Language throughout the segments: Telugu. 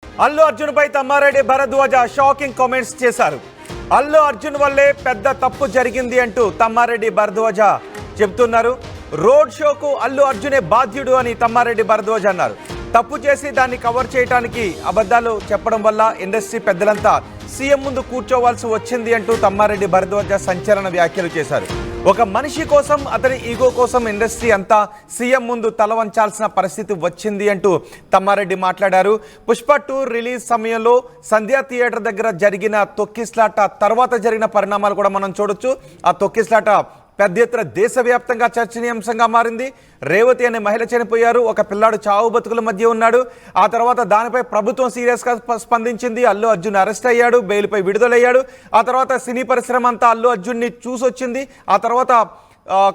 అల్లు అర్జున్ పై తమ్మారెడ్డి భరద్వాజ షాకింగ్ కామెంట్స్ చేశారు. అల్లు అర్జున్ వల్లే పెద్ద తప్పు జరిగింది అంటూ తమ్మారెడ్డి భరద్వాజ చెబుతున్నారు. రోడ్ షోకు అల్లు అర్జునే బాధ్యుడు అని తమ్మారెడ్డి భరద్వాజ అన్నారు. తప్పు చేసి దాన్ని కవర్ చేయడానికి అబద్ధాలు చెప్పడం వల్ల ఇండస్ట్రీ పెద్దలంతా సీఎం ముందు కూర్చోవాల్సి వచ్చింది అంటూ తమ్మారెడ్డి భరద్వాజ సంచలన వ్యాఖ్యలు చేశారు. ఒక మనిషి కోసం, అతని ఈగో కోసం ఇండస్ట్రీ అంతా సీఎం ముందు తల వంచాల్సిన పరిస్థితి వచ్చింది అంటూ తమ్మారెడ్డి మాట్లాడారు. పుష్ప 2 రిలీజ్ సమయంలో సంధ్యా థియేటర్ దగ్గర జరిగిన తొక్కిస్లాట తర్వాత జరిగిన పరిణామాలు కూడా మనం చూడొచ్చు. ఆ తొక్కిస్లాట పెద్ద ఎత్తున దేశవ్యాప్తంగా చర్చనీయాంశంగా మారింది. రేవతి అనే మహిళ చనిపోయారు. ఒక పిల్లాడు చావు బతుకుల మధ్య ఉన్నాడు. ఆ తర్వాత దానిపై ప్రభుత్వం సీరియస్గా స్పందించింది. అల్లు అర్జున్ అరెస్ట్ అయ్యాడు, బెయిల్పై విడుదలయ్యాడు. ఆ తర్వాత సినీ పరిశ్రమ అంతా అల్లు అర్జున్ని చూసొచ్చింది. ఆ తర్వాత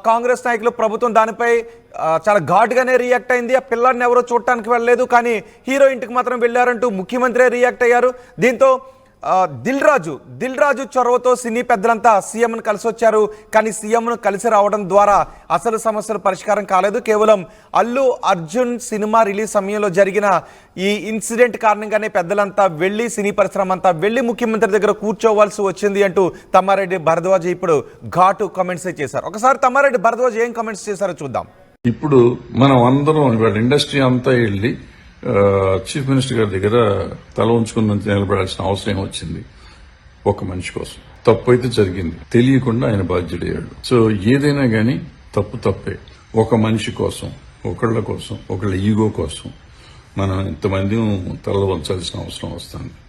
కాంగ్రెస్ నాయకులు, ప్రభుత్వం దానిపై చాలా ఘాటుగానే రియాక్ట్ అయింది. ఆ పిల్లాడిని ఎవరో చూడటానికి వెళ్ళలేదు, కానీ హీరో ఇంటికి మాత్రం వెళ్ళారంటూ ముఖ్యమంత్రి రియాక్ట్ అయ్యారు. దీంతో దిల్ రాజు చొరవతో సినీ పెద్దలంతా సీఎంను కలిసి వచ్చారు. కానీ సీఎంను కలిసి రావడం ద్వారా అసలు సమస్యలు పరిష్కారం కాలేదు. కేవలం అల్లు అర్జున్ సినిమా రిలీజ్ సమయంలో జరిగిన ఈ ఇన్సిడెంట్ కారణంగానే పెద్దలంతా వెళ్ళి, సినీ పరిశ్రమ అంతా వెళ్ళి ముఖ్యమంత్రి దగ్గర కూర్చోవలసి వచ్చింది అంటూ తమ్మారెడ్డి భరద్వాజ్ ఇప్పుడు ఘాటు కామెంట్స్ చేశారు. ఒకసారి తమ్మారెడ్డి భరద్వాజ్ ఏం కామెంట్స్ చేశారో చూద్దాం. ఇప్పుడు మనం అందరం ఇవాళ ఇండస్ట్రీ అంతా వెళ్ళి చీఫ్ మినిస్టర్ గారి దగ్గర తల ఉంచుకుని నిలబడాల్సిన అవసరం వచ్చింది. ఒక మనిషి కోసం తప్పు అయితే జరిగింది, తెలియకుండా ఆయన బాధ్యుడయ్యాడు. సో ఏదైనా గానీ తప్పే. ఒక మనిషి కోసం, ఒకళ్ళ ఈగో కోసం మనం ఇంతమంది తల వంచాల్సిన అవసరం వస్తుంది.